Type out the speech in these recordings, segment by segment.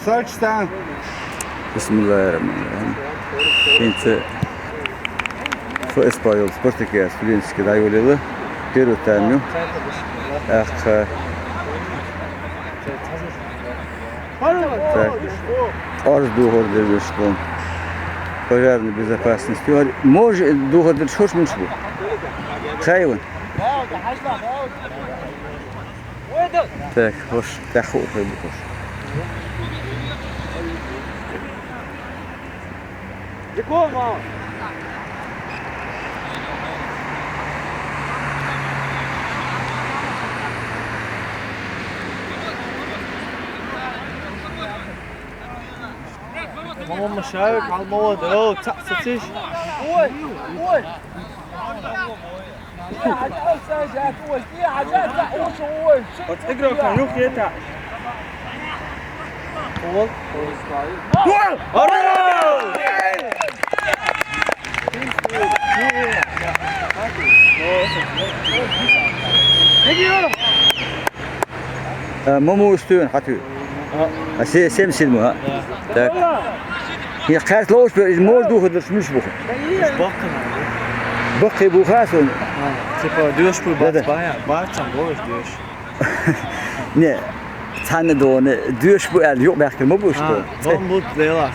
Saçtan. Bismillahirrahmanirrahim. Şimdi Espanyol Sportike Studentski dayılı Perutanyu. Arzu horder что пожарной безопасности. Может доходить что ж мы что? Хайван. Так, хош, так хош, хош. Якого? ماما مشارك على الموضوع ده تحسسش قول قول دي حاجات ساجات قول دي حاجات تحوش قول اقرا كان يوك يتع قول مامو استوين حتى سيم سلمو tak. هي قاعد لوش بالمول دوخ درش مش بوخ. بقي بوخاسون. تبا دوش بول بايا باچم دوش دوش. نه تانه دونه دوش بو ال yok belki mi bu işte. Van bu leyla.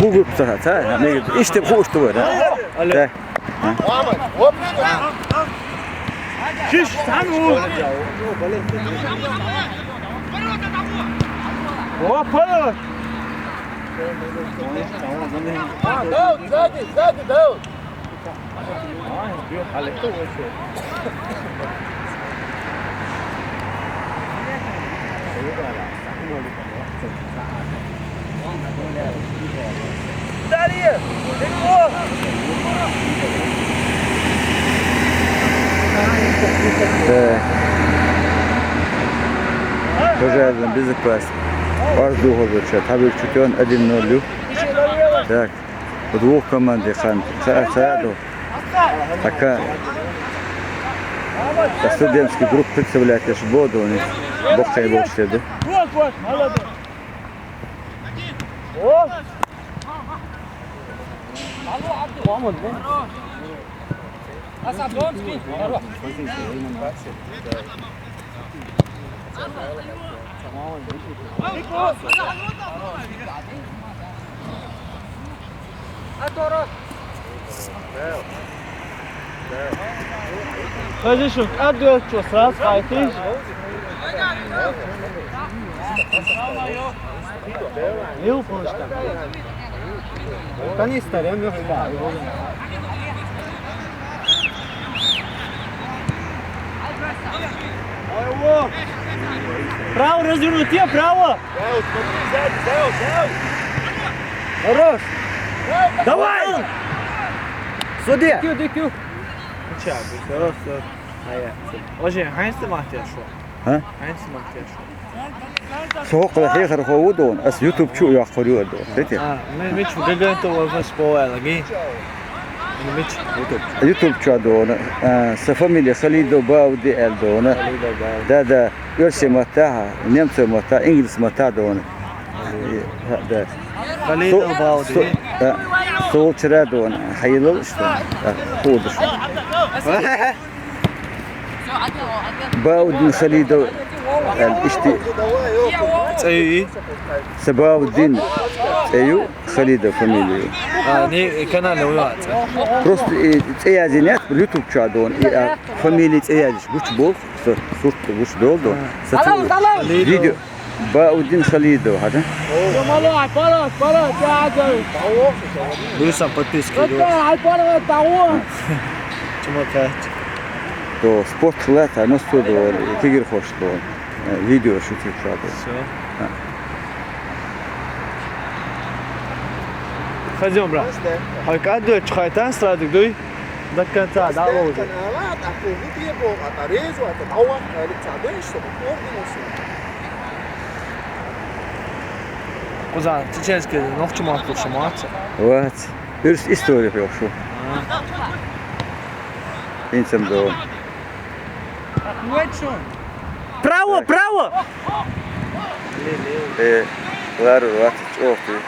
Bu grup ta ne işte bu işte böyle. Ale. Hop. Şiş sen o. Hoppa. Daud, zadi, Daud. Dariye, Пожалуйста, безопасно. Арзу ходячи, табір чутьон 1-0. Так, у двох команд хан Сааду. Така студентський груп представляє Шбоду, вони бокай бокседі. Вот, молодец. О! Мамон, Асаблонский. Хорошо, отдёт, что сразу хайтишь. Не упаешь там. Конечно, я не знаю. Право развернуть, право! Хорош! Давай! Суди! Дикю! Чак, хорош. Hoje, hangi mahtiyaç şu? Ha? Hangi mahtiyaç şu? Soğuk da heyker kovudun. As YouTube çu yakırıyor da. Dedi. Ah, men şu gagantı var spor lagi. YouTube çu adona. Sa familya Khalido Baudi eldona. Da Görse mata, Nemce mata, İngiliz mata da onu. Da. Khalido Baudi. Soğuk çıra da onu. Hayırlı işte. Kudur. باودين خليدو الاشتي اي سباودين ايو خليدو فاميليو ني كانال ويات بروست تيازينات باليوتيوب شادون فاميلي تيازيش بوش بول صورت بوش دولدو فيديو باودين خليدو هذا بيسا подписки то спортчылар насу да тегер хошту видео шутик шады. Хазим брат. Хайкадо чхайтан страдик дуй. Дакканта даалоу. Кузан, чеченский ногчу махту шамаца. Вот. Юрс история yok şu. İnsan da. Право! براو ايه غير الوقت شوفتي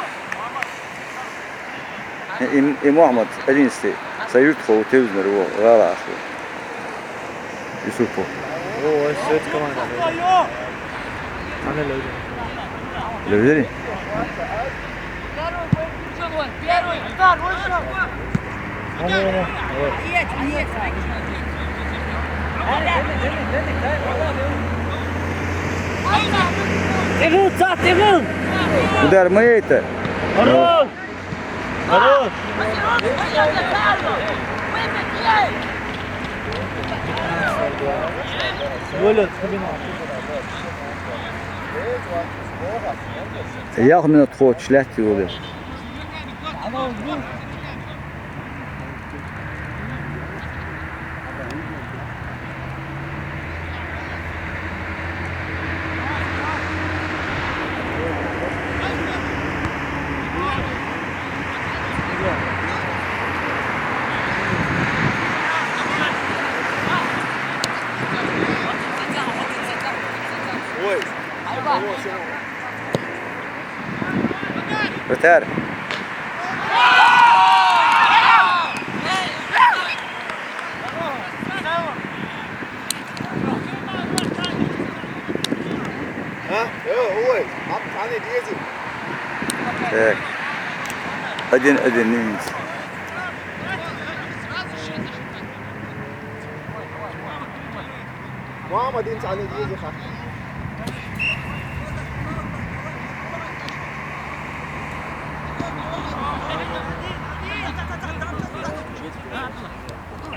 محمد أدينستي سيدخل تيوزنر هو غلا أخو يسوفو اوه السويت كمان انا اللي بدري تغل ودار ميتة هروح ولد ياخذ من الطفوت شلاتي ولد بتعرف هيك أدين نينز محمد انت على ديزي خا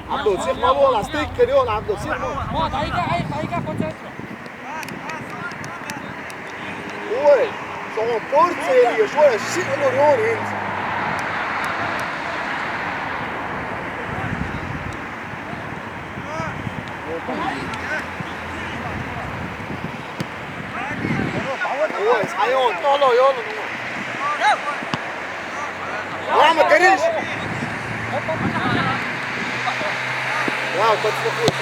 عبدو تسيخ مالو ولا ستيك كريون عبدو تسيخ مالو طريقة اوي صون بورتي شوية شيء مليون انت اوي صحيون طولو يولو محمد كريش واو تتصفوش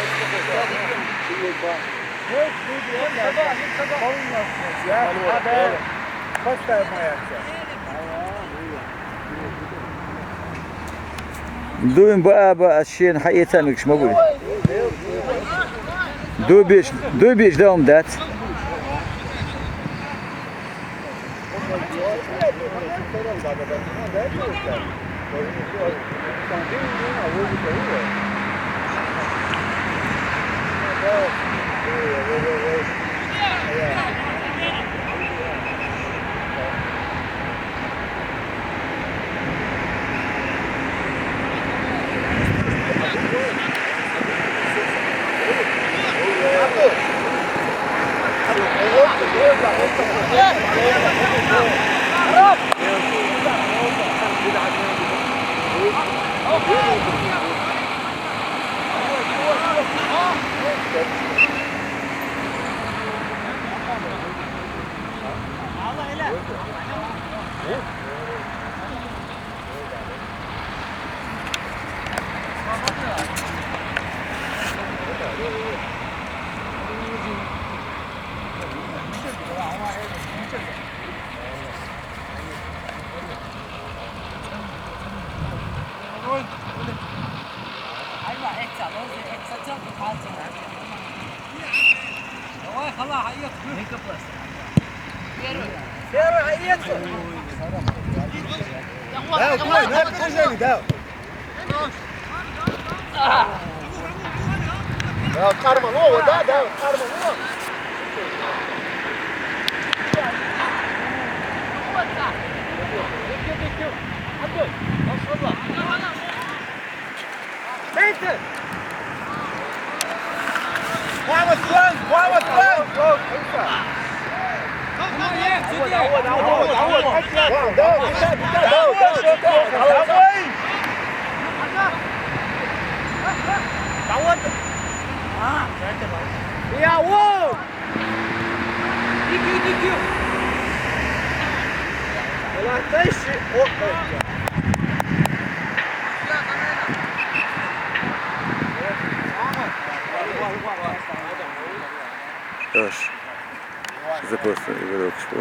دوين بقى الشين حقيقة مش موجود دو بيش دوم دات كارمان هو ده كارمان هو محمد فرانك يا واو دي ولا تشي يوش posto Evropsko.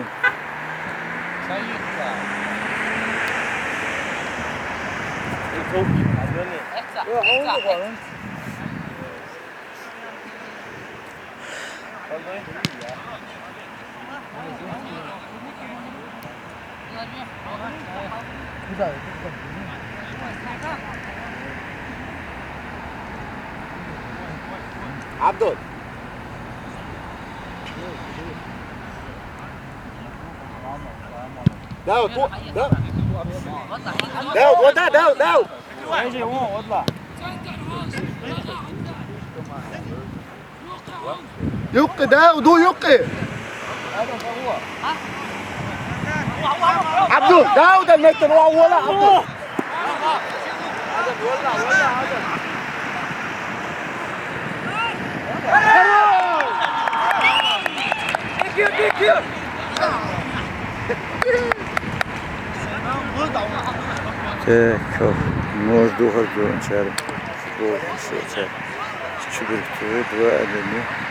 عبدول داود فوق داود داود اجي هون واطلع. يقي داود هو يقي عبدول داود المتر ولا عبدول Tako, možda uhodil včeraj. Škoda se včeraj. Čubrikove, 2-1.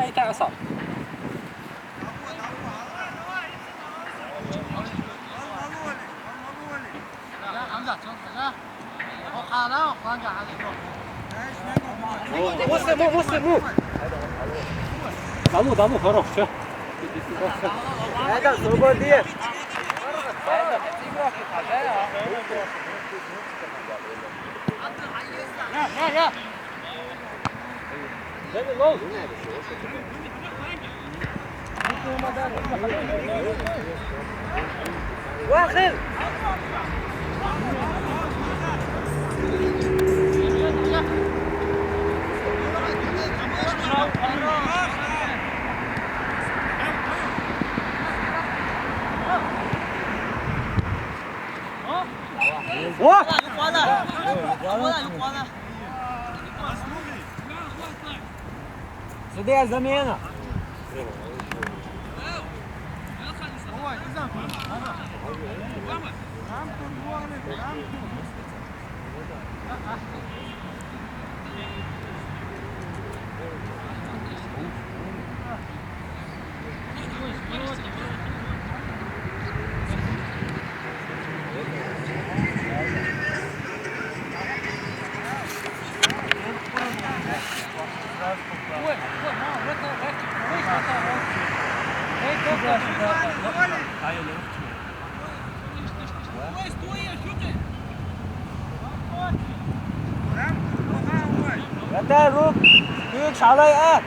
ايتا عصام دامو خروج شو هذا صوبه دي. يا واخر Сюди заміна. Yeter Rup. Büyük şalay at.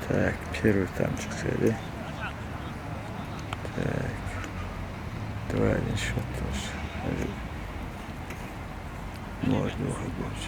Tak, pierwszy tam çıksaydı. Tak. Dua edin şu atlar. Hadi. Muhakkak olacak.